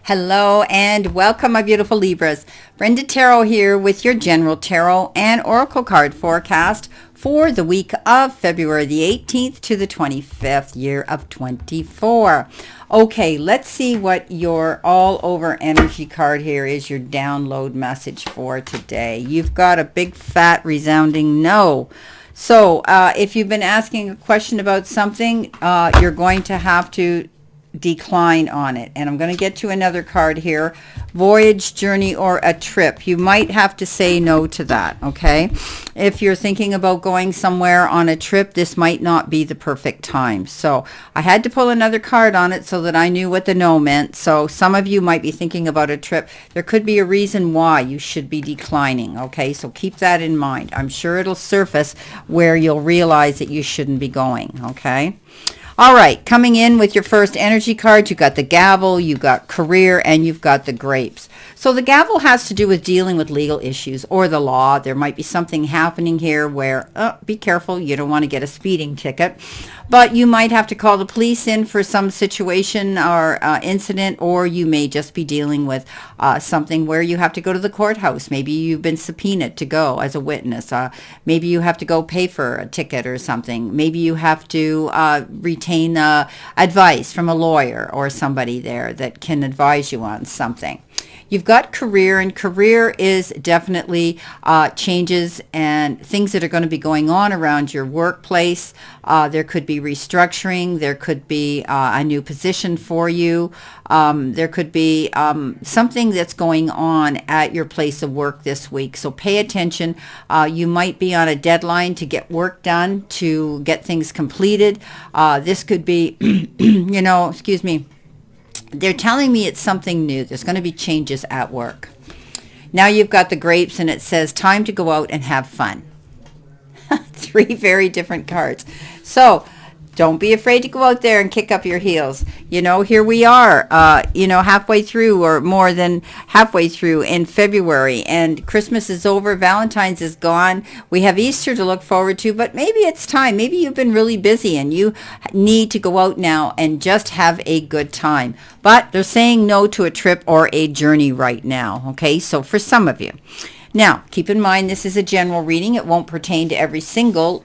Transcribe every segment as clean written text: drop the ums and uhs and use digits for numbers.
Hello and welcome, my beautiful Libras. Brenda Taro here with your general tarot and oracle card forecast for the week of February the 18th to the 25th, year of 24. Okay, let's see what your all over energy card here is, your download message for today. You've got a big fat resounding no. So if you've been asking a question about something, you're going to have to decline on it. And I'm going to get to another card here. Voyage, journey, or a trip. You might have to say no to that, okay? If you're thinking about going somewhere on a trip, this might not be the perfect time. So I had to pull another card on it so that I knew what the no meant. So some of you might be thinking about a trip. There could be a reason why you should be declining, okay? So keep that in mind. I'm sure it'll surface where you'll realize that you shouldn't be going, okay? All right, coming in with your first energy card, you've got the gavel, you've got career, and you've got the grapes. So the gavel has to do with dealing with legal issues or the law. There might be something happening here where, be careful, you don't want to get a speeding ticket. But you might have to call the police in for some situation or incident, or you may just be dealing with something where you have to go to the courthouse. Maybe you've been subpoenaed to go as a witness. Maybe you have to go pay for a ticket or something. Maybe you have to retain advice from a lawyer or somebody there that can advise you on something. You've got career, and career is definitely changes and things that are going to be going on around your workplace. There could be restructuring. There could be a new position for you. There could be something that's going on at your place of work this week. So pay attention. You might be on a deadline to get work done, to get things completed. This could be, excuse me. They're telling me it's something new. There's going to be changes at work. Now you've got the grapes, and it says time to go out and have fun. Three very different cards. So don't be afraid to go out there and kick up your heels. Here we are, halfway through, or more than halfway through in February, and Christmas is over. Valentine's is gone. We have Easter to look forward to, but maybe it's time. Maybe you've been really busy and you need to go out now and just have a good time. But they're saying no to a trip or a journey right now. Okay, so for some of you. Now, keep in mind, this is a general reading. It won't pertain to every single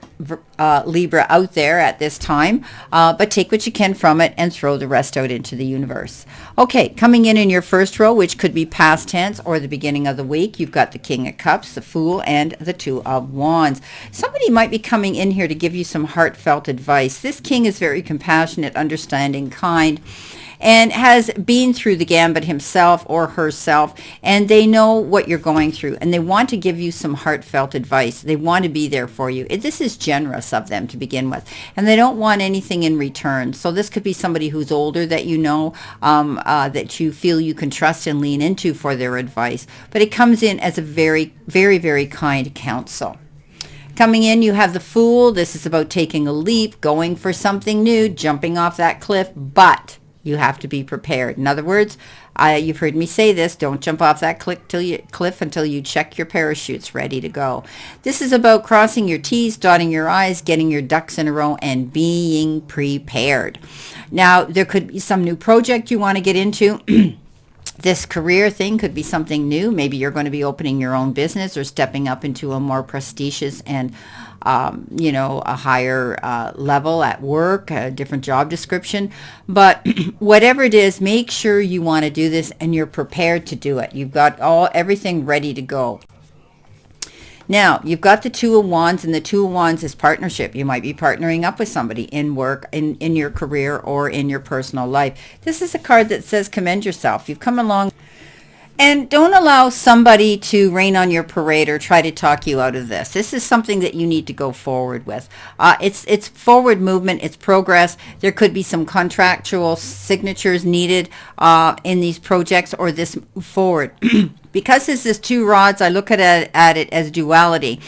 Libra out there at this time, but take what you can from it and throw the rest out into the universe. Okay, coming in your first row, which could be past tense or the beginning of the week, you've got the King of Cups, the Fool, and the Two of Wands. Somebody might be coming in here to give you some heartfelt advice. This King is very compassionate, understanding, kind, and has been through the gambit himself or herself, and they know what you're going through, and they want to give you some heartfelt advice. They want to be there for you. This is generous of them to begin with, and they don't want anything in return. So this could be somebody who's older that you know, that you feel you can trust and lean into for their advice, but it comes in as a very, very, very kind counsel. Coming in, you have the Fool. This is about taking a leap, going for something new, jumping off that cliff, but you have to be prepared. In other words, you've heard me say this, don't jump off that cliff until you check your parachutes ready to go. This is about crossing your T's, dotting your I's, getting your ducks in a row, and being prepared. Now, there could be some new project you want to get into. This career thing could be something new. Maybe you're going to be opening your own business or stepping up into a more prestigious and a higher level at work, a different job description. But whatever it is, make sure you want to do this and you're prepared to do it. You've got everything ready to go. Now, you've got the Two of Wands, and the Two of Wands is partnership. You might be partnering up with somebody in work, in your career, or in your personal life. This is a card that says commend yourself. You've come along. And don't allow somebody to rain on your parade or try to talk you out of this. This is something that you need to go forward with. It's forward movement. It's progress. There could be some contractual signatures needed in these projects or this move forward. Because this is two rods, I look at it as duality.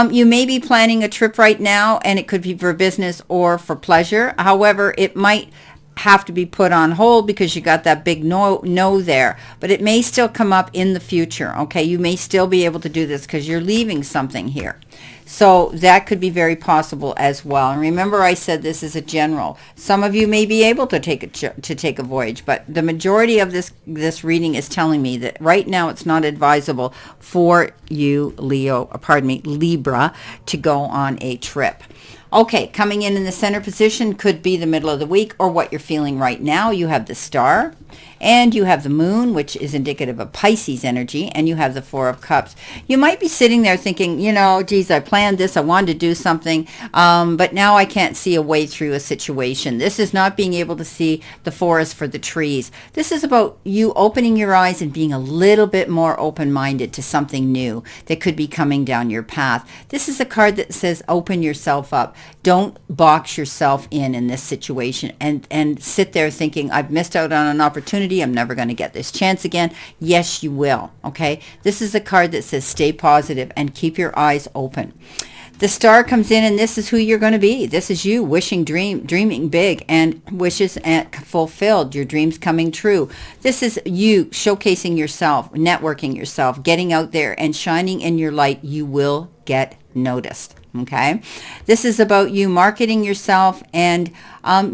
You may be planning a trip right now, and it could be for business or for pleasure. However, it might have to be put on hold because you got that big no there, but it may still come up in the future. Okay, you may still be able to do this because you're leaving something here. So that could be very possible as well. And remember, I said this is a general. Some of you may be able to take a voyage, but the majority of this reading is telling me that right now it's not advisable for you, Libra, to go on a trip. Okay, coming in the center position could be the middle of the week or what you're feeling right now. You have the star and you have the moon, which is indicative of Pisces energy, and you have the Four of Cups. You might be sitting there thinking, geez, I planned this, I wanted to do something, but now I can't see a way through a situation. This is not being able to see the forest for the trees. This is about you opening your eyes and being a little bit more open-minded to something new that could be coming down your path. This is a card that says open yourself up. Don't box yourself in this situation and sit there thinking, I've missed out on an opportunity. I'm never going to get this chance again. Yes, you will. Okay. This is a card that says stay positive and keep your eyes open. The star comes in, and this is who you're going to be. This is you wishing, dreaming big, and wishes fulfilled, your dreams coming true. This is you showcasing yourself, networking yourself, getting out there and shining in your light. You will get noticed. Okay, this is about you marketing yourself and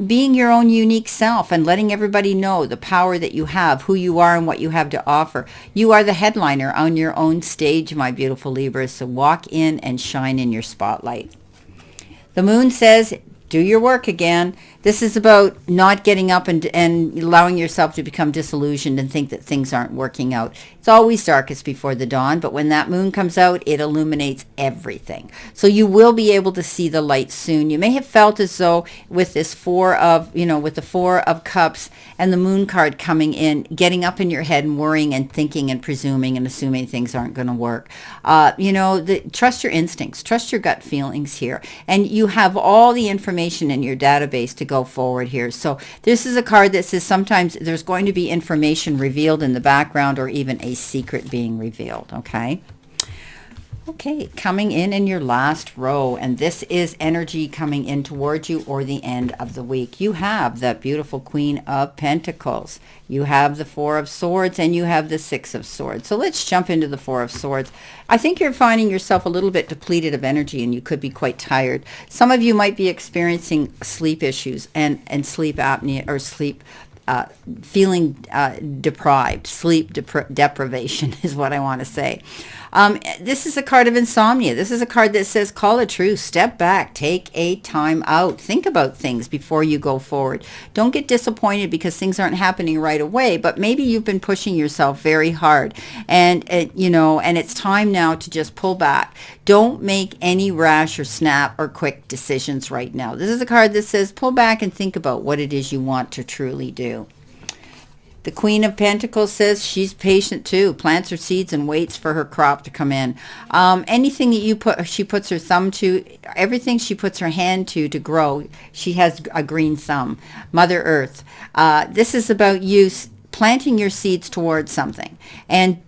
being your own unique self and letting everybody know the power that you have, who you are, and what you have to offer. You are the headliner on your own stage, my beautiful Libras, so walk in and shine in your spotlight. The moon says, do your work again. This is about not getting up and allowing yourself to become disillusioned and think that things aren't working out. It's always darkest before the dawn, but when that moon comes out, it illuminates everything. So you will be able to see the light soon. You may have felt as though with this with the Four of Cups and the moon card coming in, getting up in your head and worrying and thinking and presuming and assuming things aren't going to work. Trust your instincts, trust your gut feelings here. And you have all the information in your database to go forward here. So this is a card that says sometimes there's going to be information revealed in the background or even a secret being revealed. Okay, coming in your last row, and this is energy coming in towards you or the end of the week. You have that beautiful Queen of Pentacles. You have the Four of Swords, and you have the Six of Swords. So let's jump into the Four of Swords. I think you're finding yourself a little bit depleted of energy, and you could be quite tired. Some of you might be experiencing sleep issues and sleep apnea or feeling deprived. Sleep deprivation is what I want to say. This is a card of insomnia. This is a card that says call a truce, step back, take a time out, think about things before you go forward. Don't get disappointed because things aren't happening right away, but maybe you've been pushing yourself very hard and it's time now to just pull back. Don't make any rash or snap or quick decisions right now. This is a card that says pull back and think about what it is you want to truly do. The Queen of Pentacles says she's patient too, plants her seeds and waits for her crop to come in. Anything that she puts her thumb to, everything she puts her hand to grow, she has a green thumb. Mother Earth. This is about you planting your seeds towards something,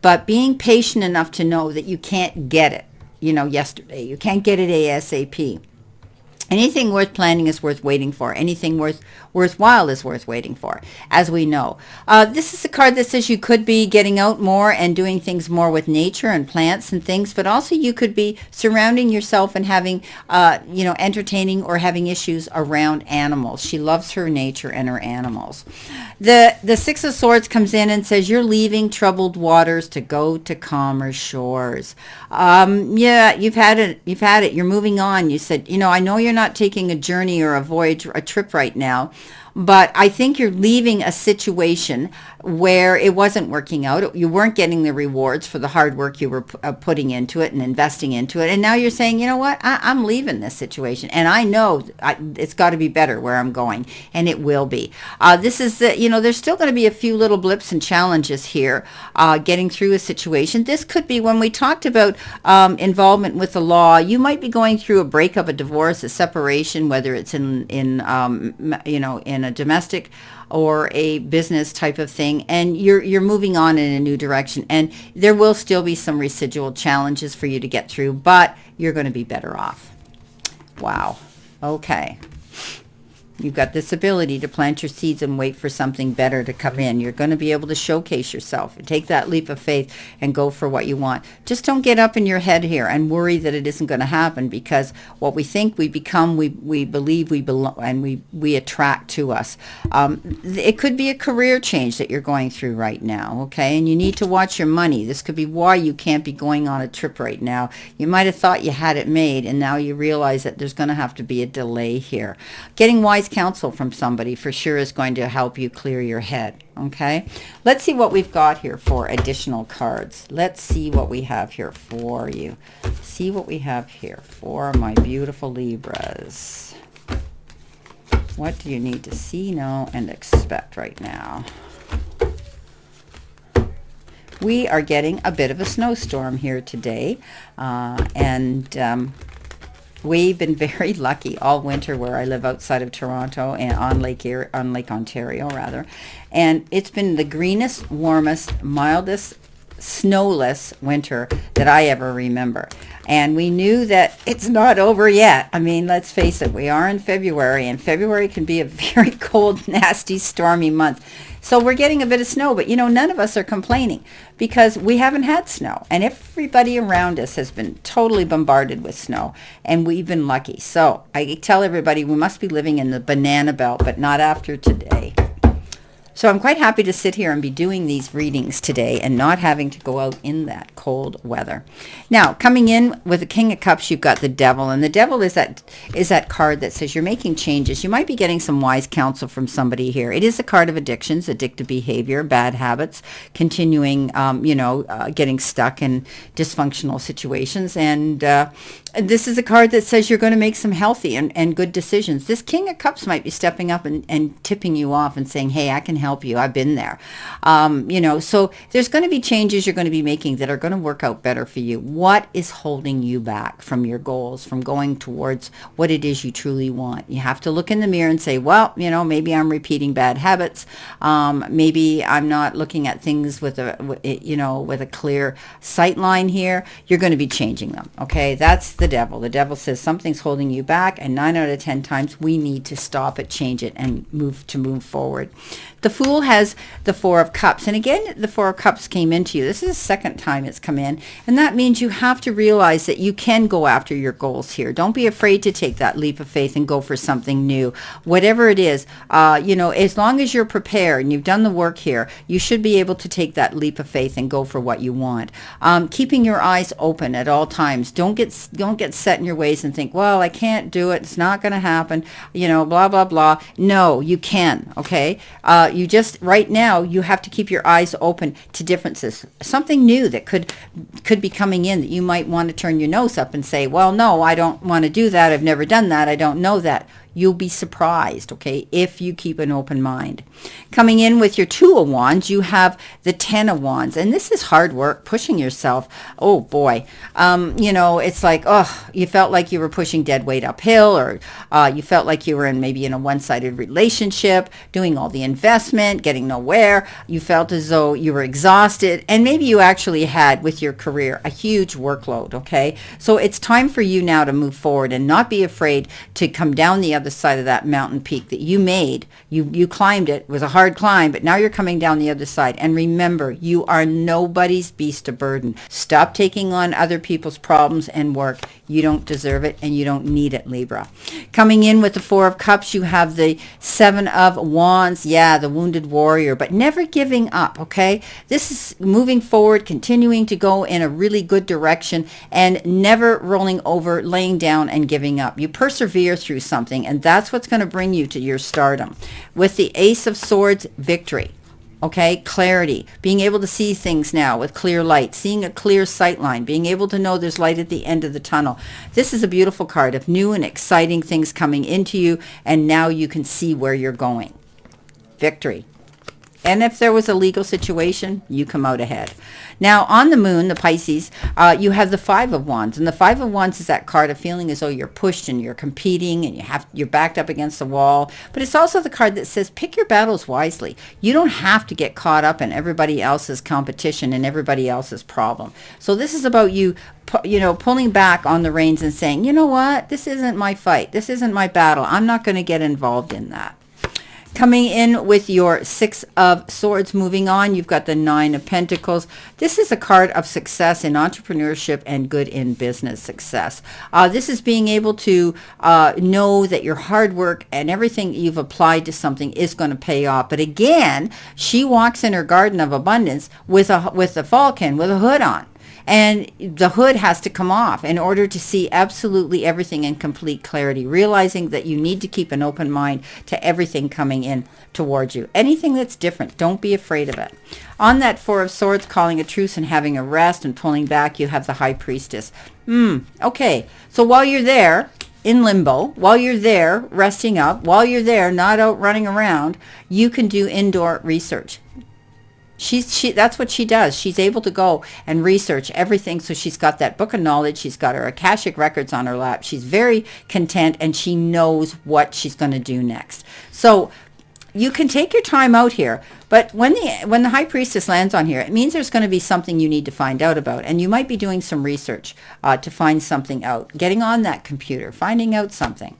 but being patient enough to know that you can't get it, yesterday. You can't get it ASAP. Anything worth planning is worth waiting for. Anything worthwhile is worth waiting for, as we know. This is a card that says you could be getting out more and doing things more with nature and plants and things, but also you could be surrounding yourself and having, entertaining or having issues around animals. She loves her nature and her animals. The Six of Swords comes in and says you're leaving troubled waters to go to calmer shores. You've had it. You're moving on. You said, I know you're not taking a journey or a voyage or a trip right now, but I think you're leaving a situation where it wasn't working out. You weren't getting the rewards for the hard work you were putting into it and investing into it. And now you're saying, you know what, I'm leaving this situation. And I know it's got to be better where I'm going. And it will be. This is, there's still going to be a few little blips and challenges here getting through a situation. This could be when we talked about involvement with the law. You might be going through a breakup, a divorce, a separation, whether it's in a domestic or a business type of thing, and you're moving on in a new direction, and there will still be some residual challenges for you to get through, but you're going to be better off. Wow. Okay. You've got this ability to plant your seeds and wait for something better to come in. You're going to be able to showcase yourself. Take that leap of faith and go for what you want. Just don't get up in your head here and worry that it isn't going to happen, because what we think we become, we believe we belong, and we attract to us. It could be a career change that you're going through right now, okay? And you need to watch your money. This could be why you can't be going on a trip right now. You might have thought you had it made, and now you realize that there's going to have to be a delay here. Getting wise counsel from somebody for sure is going to help you clear your head. Okay, let's see what we've got here for additional cards. Let's see what we have here for you. See what we have here for my beautiful Libras. What do you need to see, know, and expect right now? We are getting a bit of a snowstorm here today, and we've been very lucky all winter where I live outside of Toronto and on Lake Ontario rather. And it's been the greenest, warmest, mildest, snowless winter that I ever remember. And we knew that it's not over yet. I mean, let's face it, we are in February, and February can be a very cold, nasty, stormy month. So we're getting a bit of snow, but none of us are complaining because we haven't had snow, and everybody around us has been totally bombarded with snow, and we've been lucky. So I tell everybody we must be living in the banana belt, but not after today. So I'm quite happy to sit here and be doing these readings today and not having to go out in that cold weather. Now, coming in with the King of Cups, you've got the Devil. And the Devil is that card that says you're making changes. You might be getting some wise counsel from somebody here. It is a card of addictions, addictive behavior, bad habits, continuing, getting stuck in dysfunctional situations. And this is a card that says you're going to make some healthy and good decisions. This King of Cups might be stepping up and tipping you off and saying, hey, I can help you. I've been there. So there's going to be changes you're going to be making that are going to work out better for you. What is holding you back from your goals, from going towards what it is you truly want? You have to look in the mirror and say, well, maybe I'm repeating bad habits. Maybe I'm not looking at things with a clear sight line here. You're going to be changing them. Okay. That's the Devil. The Devil says something's holding you back, and 9 out of 10 times we need to stop it, change it, and move forward. The Fool has the Four of Cups. And again, the Four of Cups came into you. This is the second time it's come in. And that means you have to realize that you can go after your goals here. Don't be afraid to take that leap of faith and go for something new. Whatever it is, as long as you're prepared and you've done the work here, you should be able to take that leap of faith and go for what you want. Keeping your eyes open at all times. Don't get set in your ways and think, well, I can't do it. It's not going to happen. Blah, blah, blah. No, you can. Okay. You just right now you have to keep your eyes open to differences, something new that could be coming in that you might want to turn your nose up and say, well, no, I don't want to do that. I've never done that. I don't know that. You'll be surprised, okay, if you keep an open mind. Coming in with your Two of Wands, you have the Ten of Wands. And this is hard work, pushing yourself. Oh, boy. It's like, you felt like you were pushing dead weight uphill, or you felt like you were maybe in a one-sided relationship, doing all the investment, getting nowhere. You felt as though you were exhausted. And maybe you actually had, with your career, a huge workload, okay? So it's time for you now to move forward and not be afraid to come down the other side of that mountain peak that you made. You climbed it. It was a hard climb, but now you're coming down the other side. And remember, you are nobody's beast of burden. Stop taking on other people's problems and work. You don't deserve it, and you don't need it, Libra. Coming in with the Four of Cups, you have the Seven of Wands. Yeah, the wounded warrior, but never giving up, okay? This is moving forward, continuing to go in a really good direction, and never rolling over, laying down, and giving up. You persevere through something, and that's what's going to bring you to your stardom. With the Ace of Swords, victory. Okay, clarity, being able to see things now with clear light, seeing a clear sight line, being able to know there's light at the end of the tunnel. This is a beautiful card of new and exciting things coming into you, and now you can see where you're going. Victory. And if there was a legal situation, you come out ahead. Now, on the moon, the Pisces, you have the Five of Wands. And the Five of Wands is that card of feeling as though you're pushed and you're competing and you're backed up against the wall. But it's also the card that says pick your battles wisely. You don't have to get caught up in everybody else's competition and everybody else's problem. So this is about you, pulling back on the reins and saying, you know what, this isn't my fight. This isn't my battle. I'm not going to get involved in that. Coming in with your Six of Swords, moving on, you've got the Nine of Pentacles. This is a card of success in entrepreneurship and good in business success. This is being able to know that your hard work and everything you've applied to something is going to pay off. But again, she walks in her garden of abundance with a falcon, with a hood on. And the hood has to come off in order to see absolutely everything in complete clarity, realizing that you need to keep an open mind to everything coming in towards you. Anything that's different, don't be afraid of it. On that Four of Swords, calling a truce and having a rest and pulling back, you have the High Priestess. Okay, so while you're there, in limbo, while you're there resting up, while you're there not out running around, you can do indoor research. That's what she does. She's able to go and research everything. So she's got that book of knowledge. She's got her Akashic records on her lap. She's very content and she knows what she's going to do next. So you can take your time out here. But when the High Priestess lands on here, it means there's going to be something you need to find out about. And you might be doing some research to find something out. Getting on that computer, finding out something.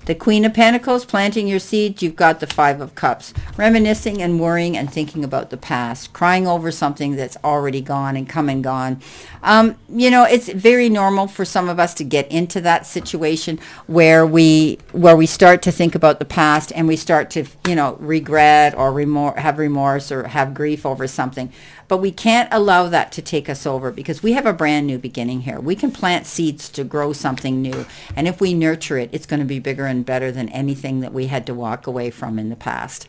The Queen of Pentacles, planting your seeds. You've got the Five of Cups, reminiscing and worrying and thinking about the past, crying over something that's already gone and come and gone. It's very normal for some of us to get into that situation where we start to think about the past and we start to, regret or have remorse or have grief over something. But we can't allow that to take us over because we have a brand new beginning here. We can plant seeds to grow something new. And if we nurture it, it's going to be bigger and better than anything that we had to walk away from in the past.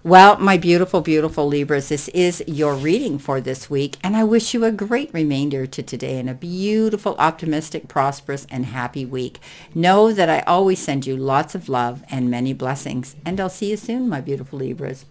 Well, my beautiful, beautiful Libras, this is your reading for this week. And I wish you a great remainder to today and a beautiful, optimistic, prosperous, and happy week. Know that I always send you lots of love and many blessings. And I'll see you soon, my beautiful Libras.